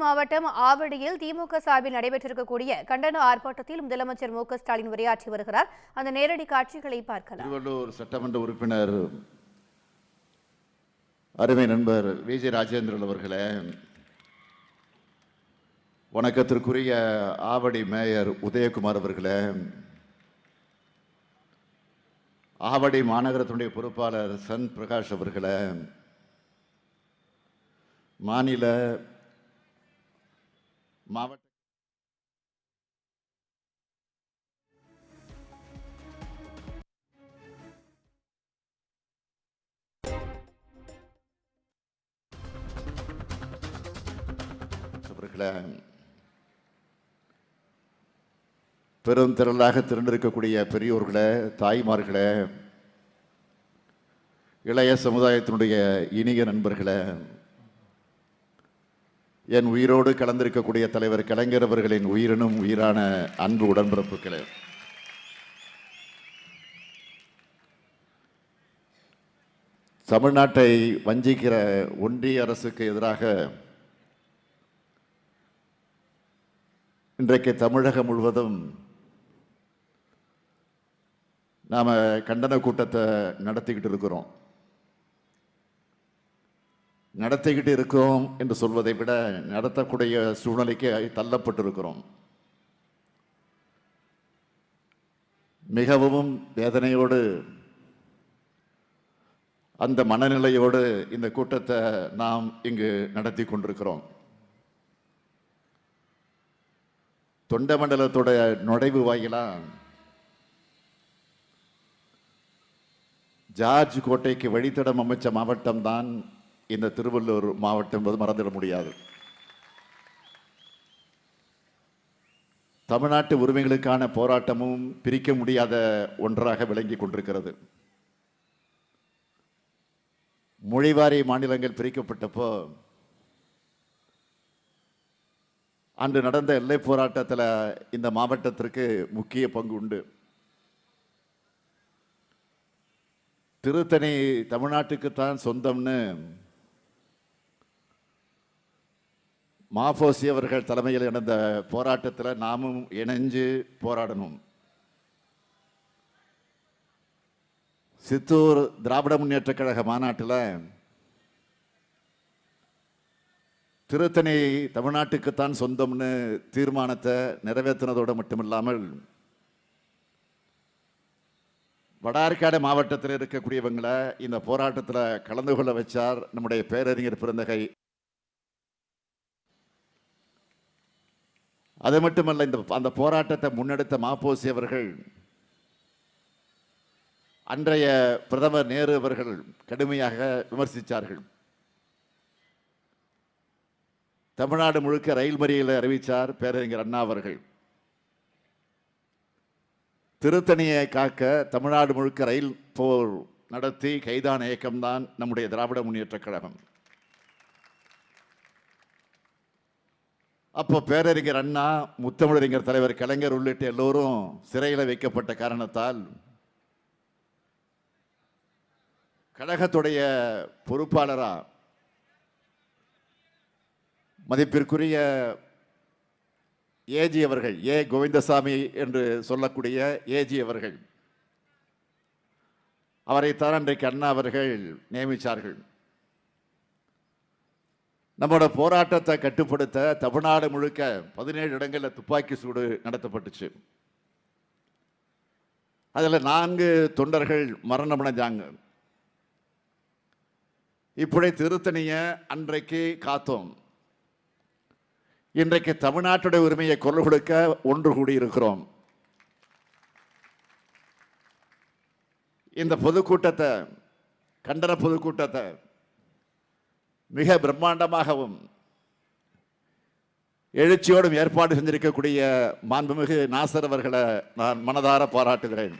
மாவட்டம் ஆவடியில் திமுக சார்பில் நடைபெற்றிருக்கக்கூடிய கண்டன ஆர்ப்பாட்டத்தில் முதலமைச்சர் மு க ஸ்டாலின் உரையாற்றி வருகிறார். அந்த நேரடி காட்சிகளை பார்க்கலாம். திருவள்ளூர் சட்டமன்ற உறுப்பினர் அருமை நண்பர் வி.ஜே. ராஜேந்திரன் அவர்களே, வணக்கத்திற்குரிய ஆவடி மேயர் உதயகுமார் அவர்களே, ஆவடி மாநகரத்தினுடைய பொறுப்பாளர் சன் பிரகாஷ் அவர்களே, மாநில மாவட்ட பெரும் திரளாக திரண்டிருக்கக்கூடிய பெரியோர்களே, தாய்மார்களே, இளைய சமுதாயத்தினுடைய இனிய நண்பர்களே, என் உயிரோடு கலந்திருக்கக்கூடிய தலைவர் கலைஞர் அவர்களின் உயிரினும் உயிரான அன்பு உடன்பிறப்புகளே, தமிழ்நாட்டை வஞ்சிக்கிற ஒன்றிய அரசுக்கு எதிராக இன்றைக்கு தமிழகம் முழுவதும் நாம் கண்டன கூட்டத்தை நடத்திக்கிட்டு இருக்கோம் என்று சொல்வதை விட நடத்தக்கூடிய சூழ்நிலைக்கு தள்ளப்பட்டிருக்கிறோம். மிகவும் வேதனையோடு அந்த மனநிலையோடு இந்த கூட்டத்தை நாம் இங்கு நடத்தி கொண்டிருக்கிறோம். தொண்டமண்டலத்தோட நுழைவு வாயிலா ஜார்ஜ் கோட்டைக்கு வழித்தடம் அமைச்ச மாவட்டம் தான் இந்த திருவள்ளூர் மாவட்டம் என்பது மறந்துட முடியாது. தமிழ்நாட்டு உரிமைகளுக்கான போராட்டமும் பிரிக்க முடியாத ஒன்றாக விளங்கி கொண்டிருக்கிறது. மொழிவாரி மாநிலங்கள் பிரிக்கப்பட்டப்போ அன்று நடந்த எல்லை போராட்டத்தில் இந்த மாவட்டத்திற்கு முக்கிய பங்கு உண்டு. திருத்தணி தமிழ்நாட்டுக்குத்தான் சொந்தம்னு மாபோசி அவர்கள் தலைமையில் நடந்த போராட்டத்தில் நாமும் இணைஞ்சு போராடணும். சித்தூர் திராவிட முன்னேற்ற கழக மாநாட்டில் திருத்தணி தமிழ்நாட்டுக்குத்தான் சொந்தம்னு தீர்மானத்தை நிறைவேற்றினதோடு மட்டுமில்லாமல் வடார்காடு மாவட்டத்தில் இருக்கக்கூடியவங்களை இந்த போராட்டத்தில் கலந்து கொள்ள வச்சார் நம்முடைய பேரறிஞர் பிறந்தகை. அது மட்டுமல்ல, அந்த போராட்டத்தை முன்னெடுத்த மாப்போசி அவர்கள் அன்றைய பிரதமர் நேரு அவர்கள் கடுமையாக விமர்சித்தார்கள். தமிழ்நாடு முழுக்க ரயில் மறியலை அறிவித்தார் பேரறிஞர் அண்ணா அவர்கள். திருத்தணியை காக்க தமிழ்நாடு முழுக்க ரயில் போர் நடத்தி கைதான இயக்கம்தான் நம்முடைய திராவிட முன்னேற்ற கழகம். அப்போ பேரறிஞர் அண்ணா, முத்தமிழறிஞர் தலைவர் கலைஞர் உள்ளிட்ட எல்லோரும் சிறையில் வைக்கப்பட்ட காரணத்தால் கழகத்துடைய பொறுப்பாளரா மதிப்பிற்குரிய ஏஜி அவர்கள், ஏ கோவிந்தசாமி என்று சொல்லக்கூடிய ஏஜி அவர்கள், அவரைத்தான் அன்றைக்கு அண்ணா அவர்கள் நியமித்தார்கள். நம்மளோட போராட்டத்தை கட்டுப்படுத்த தமிழ்நாடு முழுக்க 17 இடங்களில் துப்பாக்கி சூடு நடத்தப்பட்டுச்சு. அதில் 4 தொண்டர்கள் மரணமடைஞ்சாங்க. இப்படி திருத்தணியை அன்றைக்கு காத்தோம். இன்றைக்கு தமிழ்நாட்டுடைய உரிமையை குரல் கொடுக்க ஒன்று கூடி இருக்கிறோம். இந்த பொதுக்கூட்டத்தை, கண்டன பொதுக்கூட்டத்தை மிக பிரம்மாண்டமாகவும் எழுச்சியோடும் ஏற்பாடு செஞ்சிருக்கக்கூடிய மாண்புமிகு நாசர் அவர்களை நான் மனதார பாராட்டுகிறேன்.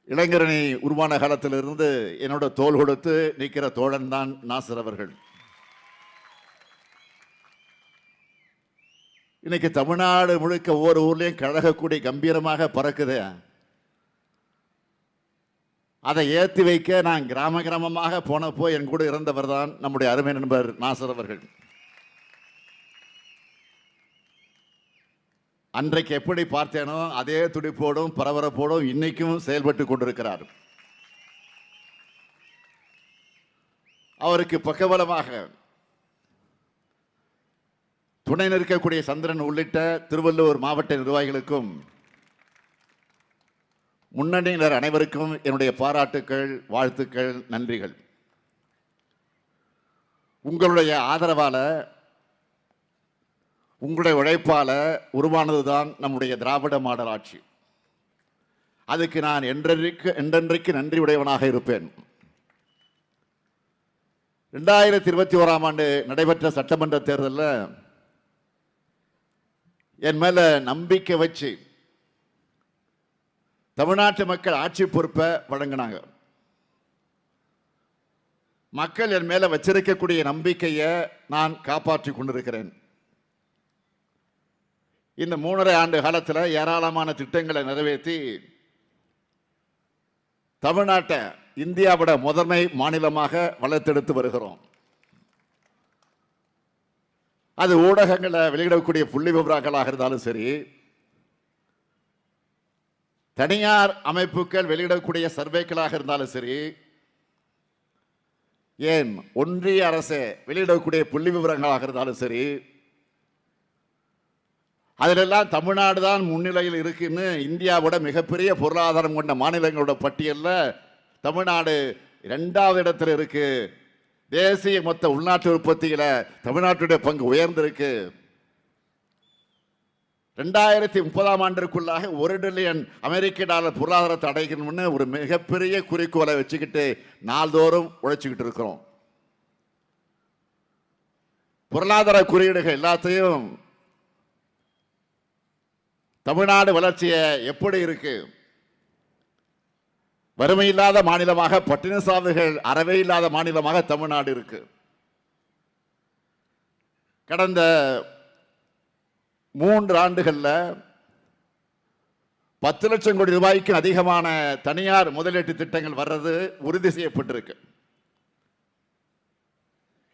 இளைஞரணி உருவான காலத்திலிருந்து என்னோட தோள் கொடுத்து நிற்கிற தோழன் தான் நாசர் அவர்கள். இன்னைக்கு தமிழ்நாடு முழுக்க ஒவ்வொரு ஊர்லேயும் கழகக்கூடி கம்பீரமாக பறக்குது. அதை ஏற்றி வைக்க நான் கிராம கிராமமாக போனப்போ என் கூட இருந்தவர் தான் நம்முடைய அருமை நண்பர் நாசர் அவர்கள். அன்றைக்கு எப்படி பார்த்தேனோ அதே துடிப்போடும் பரபரப்போடும் இன்னைக்கும் செயல்பட்டு கொண்டிருக்கிறார். அவருக்கு பக்கபலமாக துணை நிற்கக்கூடிய சந்திரன் உள்ளிட்ட திருவள்ளூர் மாவட்ட நிர்வாகிகளுக்கும் முன்னணியினர் அனைவருக்கும் என்னுடைய பாராட்டுக்கள், வாழ்த்துக்கள், நன்றிகள். உங்களுடைய ஆதரவால, உங்களுடைய உழைப்பால உருவானதுதான் நம்முடைய திராவிட மாடல் ஆட்சி. அதுக்கு நான் என்றென்றைக்கு நன்றி உடையவனாக இருப்பேன். 2021ஆம் ஆண்டு நடைபெற்ற சட்டமன்ற தேர்தலில் என் மேல நம்பிக்கை வச்சு தமிழ்நாட்டு மக்கள் ஆட்சி பொறுப்பை வழங்கினாங்க. மக்கள் என் மேல வச்சிருக்கக்கூடிய நம்பிக்கையை நான் காப்பாற்றி கொண்டிருக்கிறேன். இந்த 3.5 ஆண்டு காலத்தில் ஏராளமான திட்டங்களை நிறைவேற்றி தமிழ்நாட்டை இந்தியாவோட முதன்மை மாநிலமாக வளர்த்தெடுத்து வருகிறோம். அது ஊடகங்களை வெளியிடக்கூடிய புள்ளி விவரங்களாக இருந்தாலும் சரி, தனியார் அமைப்புகள் வெளியிடக்கூடிய சர்வேக்களாக இருந்தாலும் சரி, ஏன் ஒன்றிய அரசு வெளியிடக்கூடிய புள்ளி விவரங்களாக இருந்தாலும் சரி, அதிலெல்லாம் தமிழ்நாடு தான் முன்னிலையில் இருக்குன்னு இந்தியாவோட மிகப்பெரிய பொருளாதாரம் கொண்ட மாநிலங்களோட பட்டியலில் தமிழ்நாடு 2வது இடத்துல இருக்கு. தேசிய மொத்த உள்நாட்டு உற்பத்தியில தமிழ்நாட்டுடைய பங்கு உயர்ந்திருக்கு. 2030ஆம் ஆண்டிற்குள்ளாக $1 டிரில்லியன் பொருளாதாரத்தை அடைக்கணும்னு ஒரு மிகப்பெரிய குறிக்கோளை வச்சுக்கிட்டு நாள்தோறும் உழைச்சிக்கிட்டு இருக்கிறோம். பொருளாதார குறியீடுகள் எல்லாத்தையும் தமிழ்நாடு வளர்ச்சியை எப்படி இருக்கு? வறுமை இல்லாத மாநிலமாக, பட்டினி சாவுகள் அறவே இல்லாத மாநிலமாக தமிழ்நாடு இருக்கு. கடந்த 3 ஆண்டுகள்ல 10 லட்சம் கோடி ரூபாய்க்கு அதிகமான தனியார் முதலீட்டு திட்டங்கள் வர்றது உறுதி செய்யப்பட்டிருக்கு.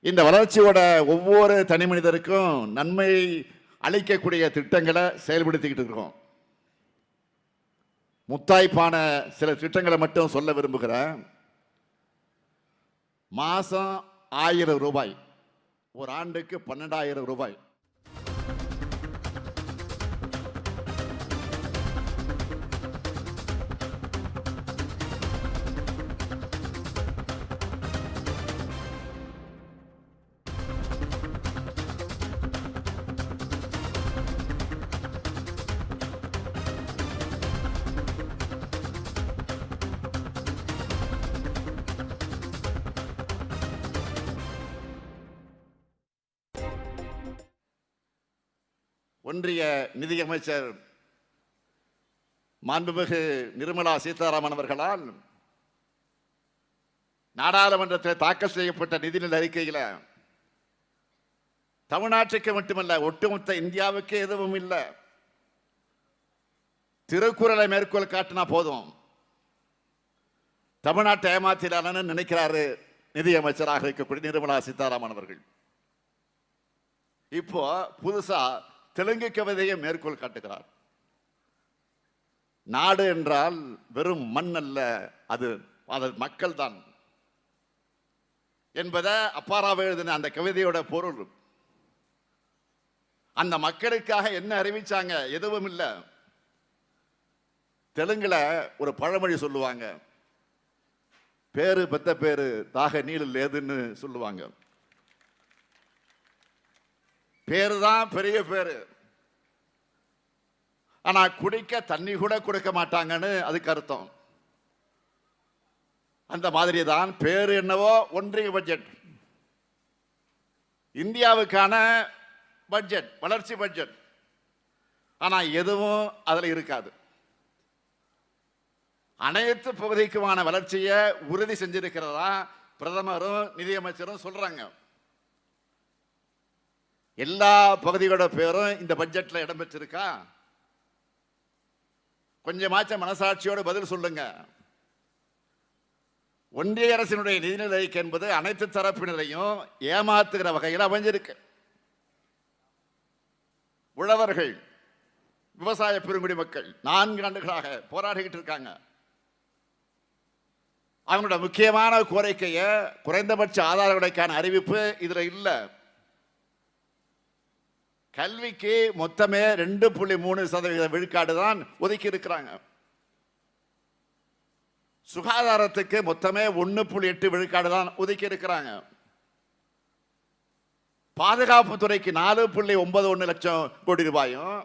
இந்த வளர்ச்சியோட ஒவ்வொரு தனி மனிதருக்கும் நன்மை அளிக்கக்கூடிய திட்டங்களை செயல்படுத்திக்கிட்டு இருக்கோம். முத்தாய்ப்பான சில திட்டங்களை மட்டும் சொல்ல விரும்புகிறேன். மாசம் 1000 ரூபாய், ஒரு ஆண்டுக்கு 12,000 ரூபாய். ஒன்றிய நிதியமைச்சர் மாண்புமிகு நிர்மலா சீதாராமன் அவர்களால் நாடாளுமன்றத்தில் தாக்கல் செய்யப்பட்ட நிதிநிலை அறிக்கையில் தமிழ்நாட்டுக்கு மட்டுமல்ல, ஒட்டுமொத்த இந்தியாவுக்கு எதுவும் இல்லை. திருக்குறளை மேற்கோள் காட்டினா போதும், தமிழ்நாட்டை ஏமாத்தினான்னு நினைக்கிறாரு நிதியமைச்சராக இருக்கக்கூடிய நிர்மலா சீதாராமன் அவர்கள். இப்போ புதுசா தெலுங்கு கவிதையை மேற்கோள் காட்டுகிறார். நாடு என்றால் வெறும் மண் அல்ல, அது மக்கள் தான் என்பதை அப்பாராவ எழுதின அந்த கவிதையோட பொருள். அந்த மக்களுக்காக என்ன அறிவிச்சாங்க? எதுவும் இல்லை. தெலுங்குல ஒரு பழமொழி சொல்லுவாங்க, பேரு பெத்த பேரு தாக நீள் லேதுன்னு சொல்லுவாங்க. பேரு தான் பெரிய பேரு, ஆனா குடிக்க தண்ணி கூட கொடுக்க மாட்டாங்கன்னு அதுக்கு அர்த்தம். அந்த மாதிரி தான் பேரு என்னவோ ஒன்றிய பட்ஜெட், இந்தியாவுக்கான பட்ஜெட், வளர்ச்சி பட்ஜெட். ஆனா எதுவும் அதுல இருக்காது. அனைத்து பகுதிக்குமான வளர்ச்சியை உறுதி செஞ்சிருக்கிறதா பிரதமரும் நிதியமைச்சரும் சொல்றாங்க. எல்லா பகுதிகளோட பேரும் இந்த பட்ஜெட்ல இடம்பெற்றிருக்கா? கொஞ்சமாச்சும் மனசாட்சியோட பதில் சொல்லுங்க. ஒன்றிய அரசினுடைய நிதிநிலை என்பது அனைத்து தரப்பினரையும் ஏமாத்துகிற வகையில் அமைஞ்சிருக்கு. உழவர்கள், விவசாய பெருங்குடி மக்கள் 4 ஆண்டுகளாக போராடிக்கிட்டு இருக்காங்க. அவங்களோட முக்கியமான கோரிக்கையை குறைந்தபட்ச ஆதார விலைக்கான அறிவிப்பு இதுல இல்ல. கல்விக்கு மொத்தமே 2.3% விழுக்காடு தான் ஒதுக்கி இருக்கிறாங்க. சுகாதாரத்துக்கு மொத்தமே 1.8 விழுக்காடு தான் ஒதுக்கி இருக்கிறாங்க. பாதுகாப்பு துறைக்கு 4.91 லட்சம் கோடி ரூபாயும்,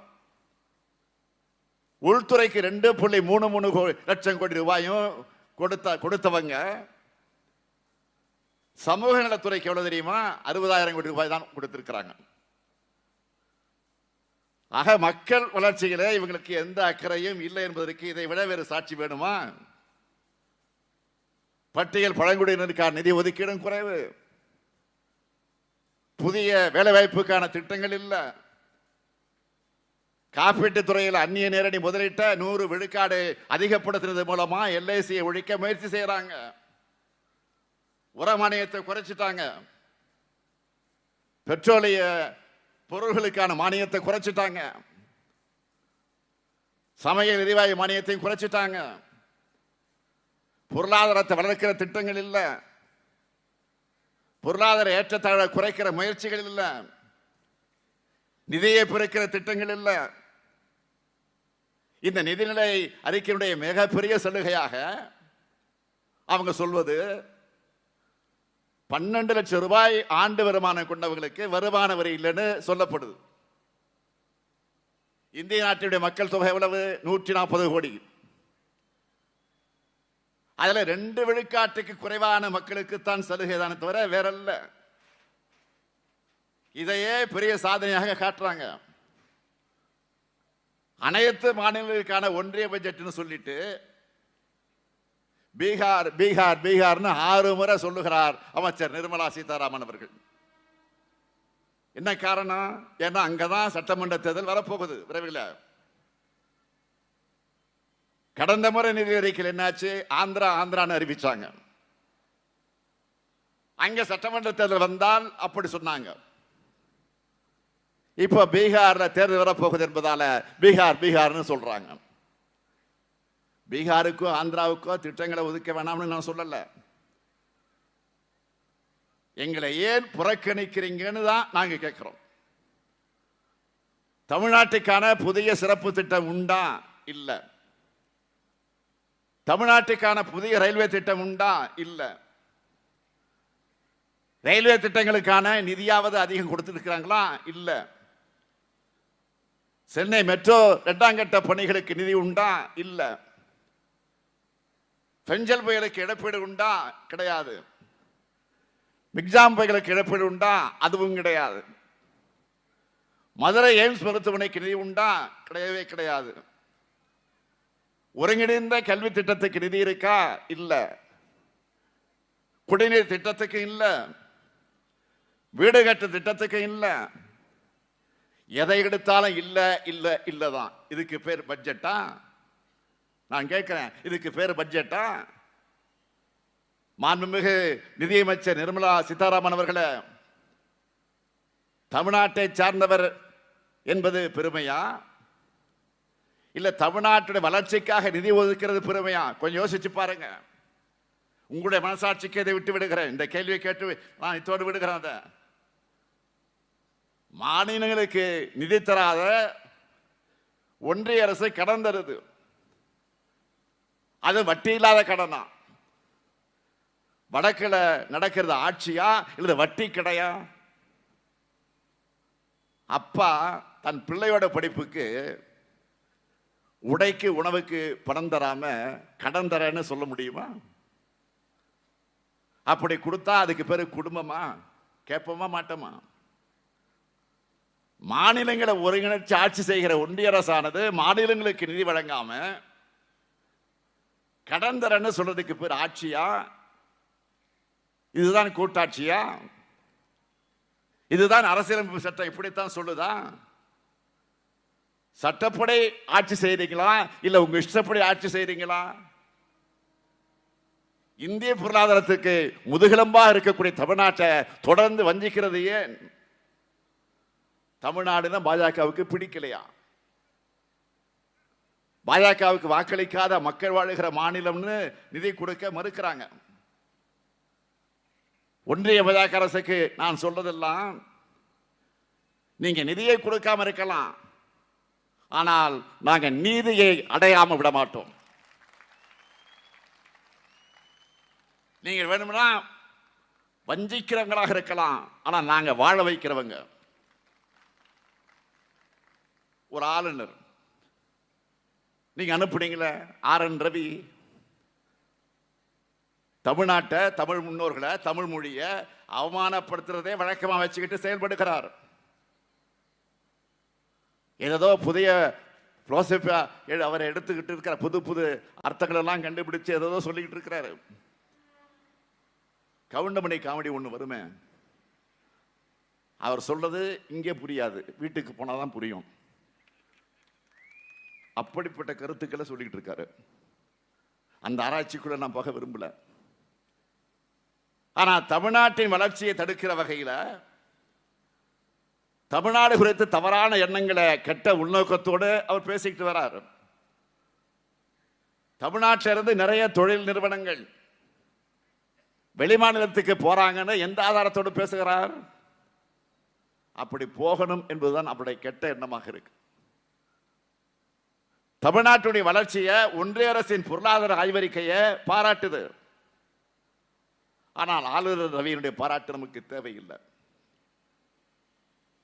உள்துறைக்கு 2.33 லட்சம் கோடி ரூபாயும் கொடுத்தவங்க சமூக நலத்துறைக்கு எவ்வளவு தெரியுமா? 60,000 கோடி ரூபாய் தான் கொடுத்திருக்கிறாங்க. ஆக மக்கள் வளர்ச்சியிலே இவங்களுக்கு எந்த அக்கறையும் இல்லை என்பதற்கு இதை விட வேறு சாட்சி வேணுமா? பட்டியல் பழங்குடியினருக்கான நிதி ஒதுக்கீடும் குறைவு, புதிய வேலைவாய்ப்புக்கான திட்டங்கள் இல்லை, காப்பீட்டு துறையில் அந்நிய நேரடி முதலீட்ட 100 விழுக்காடு அதிகப்படுத்துறது மூலமா எல்ஐசியை ஒழிக்க முயற்சி செய்யறாங்க. உர மானியத்தை குறைச்சிட்டாங்க, பெட்ரோலிய பொருள்களுக்கான மானியத்தை குறைச்சிட்டாங்க, சமையல் எரிவாயு மானியத்தையும் குறைச்சிட்டாங்க. பொருளாதாரத்தை வளர்க்கிற திட்டங்கள் இல்ல, பொருளாதார ஏற்றத்தாழ்வை குறைக்கிற முயற்சிகள் இல்ல, நிதியை பெருக்கிற திட்டங்கள் இல்ல. இந்த நிதிநிலை அறிக்கையுடைய மிகப்பெரிய சலுகையாக அவங்க சொல்வது 12 லட்சம் ரூபாய் ஆண்டு வருமானம் கொண்டவர்களுக்கு வருமான வரி இல்லைன்னு சொல்லப்படுது. இந்திய நாட்டினுடைய மக்கள் தொகை எவ்வளவு? 140 கோடி. அதுல 2 விழுக்காட்டுக்கு குறைவான மக்களுக்கு தான் சலுகை தானே தவிர வேறல்ல. இதையே பெரிய சாதனையாக காட்டுறாங்க. அனைத்து மாநிலங்களுக்கான ஒன்றிய பட்ஜெட்னு சொல்லிட்டு பீகார் பீகார் பீகார்னு 6 முறை சொல்லுகிறார் அமைச்சர் நிர்மலா சீதாராமன் அவர்கள். என்ன காரணம்? ஏன்னா அங்கதான் சட்டமன்ற தேர்தல் வரப்போகுது விரைவில். கடந்த முறை நிதி அறிக்கையில் என்னாச்சு? ஆந்திரான்னு அறிவிச்சாங்க. அங்க சட்டமன்ற தேர்தல் வந்தால் அப்படி சொன்னாங்க. இப்ப பீகார்ல தேர்தல் வரப்போகுது என்பதால பீகார்னு சொல்றாங்க. பீகாருக்கோ ஆந்திராவுக்கோ திட்டங்களை ஒதுக்க வேணாம்னு நான் சொல்லல. எங்களை ஏன் புறக்கணிக்கிறீங்கன்னு தான் நாங்க கேட்கிறோம். தமிழ்நாட்டுக்கான புதிய சிறப்பு திட்டம் உண்டா? இல்ல. தமிழ்நாட்டுக்கான புதிய ரயில்வே திட்டம் உண்டா? இல்ல. ரயில்வே திட்டங்களுக்கான நிதியாவது அதிகம் கொடுத்திருக்கிறாங்களா? இல்ல. சென்னை மெட்ரோ 2ஆம் கட்ட பணிகளுக்கு நிதி உண்டா? இல்ல. பெஞ்சல் புயலுக்கு இழப்பீடு உண்டா? கிடையாது. மிக்ஜாம் புயலுக்கு இழப்பீடு உண்டா? அதுவும் கிடையாது. மதுரை எய்ம்ஸ் மருத்துவமனைக்கு நிதி உண்டா? கிடையவே கிடையாது. ஒருங்கிணைந்த கல்வி திட்டத்துக்கு நிதி இருக்கா? இல்ல. குடிநீர் திட்டத்துக்கு இல்ல, வீடு கட்டு திட்டத்துக்கு இல்ல. எதை எடுத்தாலும் இல்ல இல்ல இல்லதான். இதுக்கு பேர் பட்ஜெட்டா? நான் கேட்கிறேன், இதுக்கு பேர் பட்ஜெட்டா? மாண்புமிகு நிதியமைச்சர் நிர்மலா சீதாராமன் அவர்களே, தமிழ்நாட்டை சார்ந்தவர் என்பது பெருமையா, இல்ல தமிழ்நாட்டுடைய வளர்ச்சிக்காக நிதி ஒதுக்கிறது பெருமையா? கொஞ்சம் யோசிச்சு பாருங்க. உங்களுடைய மனசாட்சிக்கு இதை விட்டு விடுகிறேன். இந்த கேள்வியை கேட்டு நான் இத்தோடு விடுகிறேன். அதை மாநிலங்களுக்கு நிதி தராத ஒன்றிய அரசு கடன் தருது. அது வட்டி இல்லாத கடனா? வடக்குல நடக்கிறது ஆட்சியா இல்ல வட்டி கிடையா? அப்பா தன் பிள்ளையோட படிப்புக்கு உடைக்கு உணவுக்கு பணம் தராம கடன் தரேன்னு சொல்ல முடியுமா? அப்படி கொடுத்தா அதுக்கு பேரு குடும்பமா? கேட்போமா மாட்டோமா? மாநிலங்களை ஒருங்கிணைச்சு ஆட்சி செய்கிற ஒன்றிய அரசானது மாநிலங்களுக்கு நிதி வழங்காம கடன் தரேன்னு சொல்றதுக்கு பேர் ஆட்சியா? இதுதான் கூட்டாட்சியா? இதுதான் அரசியலமைப்பு சட்டம் இப்படித்தான் சொல்லுதா? சட்டப்படி ஆட்சி செய்றீங்களா இல்ல உங்க இஷ்டப்படி ஆட்சி செய்றீங்களா? இந்திய பொருளாதாரத்துக்கு முதுகெலும்பா இருக்கக்கூடிய தமிழ்நாட்டை தொடர்ந்து வஞ்சிக்கிறது ஏன்? தமிழ்நாடுனா பாஜகவுக்கு பிடிக்கலையா? பாஜகவுக்கு வாக்களிக்காத மக்கள் வாழுகிற மாநிலம்னு நிதி கொடுக்க மறுக்கிறாங்க. ஒன்றிய பாஜக அரசுக்கு நான் சொல்றதெல்லாம், நீங்க நிதியை கொடுக்காம இருக்கலாம், ஆனால் நாங்க நீதியை அடையாம விட மாட்டோம். நீங்கள் வேணும்னா வஞ்சிக்கிறவங்களாக இருக்கலாம், ஆனா நாங்க வாழ வைக்கிறவங்க. ஒரு ஆளுநர் நீங்க அனுப்புனீங்களே RN ரவி, தமிழ்நாட்டை, தமிழ் முன்னோர்களை, தமிழ் மொழியை அவமானப்படுத்துறதே வழக்கமா வச்சுக்கிட்டு செயல்படுகிறார். ஏதோ புதிய பிலோசபியா அவரை எடுத்துக்கிட்டு இருக்கிற புது புது அர்த்தங்கள் எல்லாம் கண்டுபிடிச்சு ஏதோ சொல்லிக்கிட்டு இருக்கிறாரு. கவுண்டமணி காமெடி ஒண்ணு வருமே, அவர் சொல்றது இங்கே புரியாது, வீட்டுக்கு போனாதான் புரியும். அப்படிப்பட்ட கருத்துக்களை சொல்லிட்டு இருக்காரு. அந்த ஆராய்ச்சிக்குள்ள நான் போக விரும்பல. ஆனா தமிழ்நாட்டின் வளர்ச்சியை தடுக்கிற வகையில தமிழ்நாடு குறித்து தவறான எண்ணங்களை, கெட்ட உள்நோக்கத்தோடு அவர் பேசிக்கிட்டு வரார். தமிழ்நாட்டிலிருந்து நிறைய தொழில் நிறுவனங்கள் வெளிமாநிலத்துக்கு போறாங்கன்னு எந்த ஆதாரத்தோடு பேசுகிறார்? அப்படி போகணும் என்பதுதான் அவருடைய கெட்ட எண்ணமாக இருக்கு. தமிழ்நாட்டுடைய வளர்ச்சியை ஒன்றிய அரசின் பொருளாதார ஆய்வறிக்கையை பாராட்டுது. ஆனால் ஆளுநர் ரவியினுடைய பாராட்டு நமக்கு தேவையில்லை.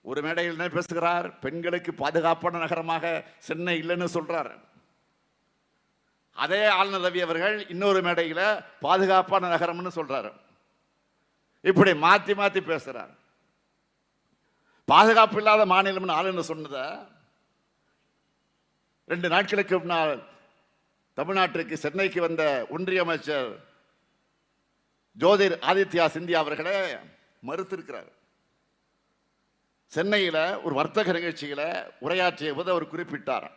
ஒரு மேடையில் என்ன பேசுகிறார்? பெண்களுக்கு பாதுகாப்பான நகரமாக சென்னை இல்லைன்னு சொல்றார். அதே ஆளுநர் ரவி அவர்கள் இன்னொரு மேடையில் பாதுகாப்பான நகரம்னு சொல்றாரு. இப்படி மாத்தி மாத்தி பேசுறார். பாதுகாப்பு இல்லாத மாநிலம் ஆளுநர் சொன்னதை 2 நாட்களுக்கு முன்னால் தமிழ்நாட்டிற்கு சென்னைக்கு வந்த ஒன்றிய அமைச்சர் ஜோதிர் ஆதித்யா சிந்தியா அவர்களே மறுத்திருக்கிறார். சென்னையில் ஒரு வர்த்தக நிகழ்ச்சியில் உரையாற்றிய போது அவர் குறிப்பிட்டார்,